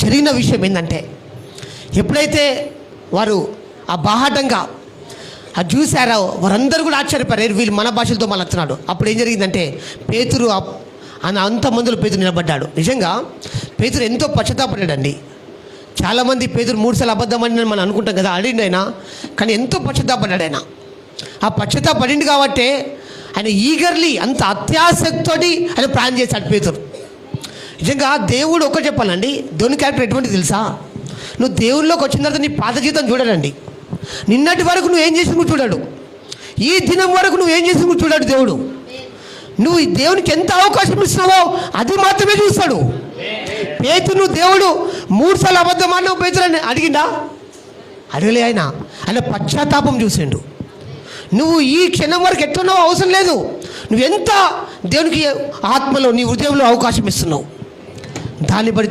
జరిగిన విషయం ఏంటంటే, ఎప్పుడైతే వారు ఆ బాహాటంగా అది చూసారో వారందరూ కూడా ఆశ్చర్యపోయారు, వీళ్ళు మన భాషలతో మళ్ళీ. అప్పుడు ఏం జరిగిందంటే, పేతురు అంతమందిలో పేతురు నిలబడ్డాడు. నిజంగా పేతురు ఎంతో పశ్చాత్తాపడ్డాడండి. చాలామంది పేతురు 3 సార్లు అబద్ధమని మనం అనుకుంటాం కదా, అడిగిండు ఆయన. కానీ ఎంతో పశ్చాత్తాపడ్డాడు ఆయన. ఆ పశ్చాత్తాపడింది కాబట్టి ఆయన ఈగర్లీ, అంత అత్యాసక్తితోటి ఆయన ప్రాణం చేశాడు పేతురు. నిజంగా దేవుడు ఒకటి చెప్పాలండి, దేవుని క్యారెక్టర్ ఎటువంటిది తెలుసా? నువ్వు దేవుళ్ళలోకి వచ్చిన తర్వాత నీ పాత జీవితం చూడడండి. నిన్నటి వరకు నువ్వు ఏం చేసి నువ్వు చూడాడు, ఈ దినం వరకు నువ్వు ఏం చేసి నువ్వు చూడాడు దేవుడు. నువ్వు దేవునికి ఎంత అవకాశం ఇస్తున్నావో అది మాత్రమే చూస్తాడు. పేతురు దేవుడు 3 సార్లు అబద్ధమాడినావు పేతురు అని అడిగిండా? అడగలే. ఆయన పశ్చాత్తాపం చూసిండు. నువ్వు ఈ క్షణం వరకు ఎట్లున్నావో అవసరం లేదు, నువ్వు ఎంత దేవునికి ఆత్మలో నీ హృదయంలో అవకాశం ఇస్తున్నావు, దాన్ని బట్టి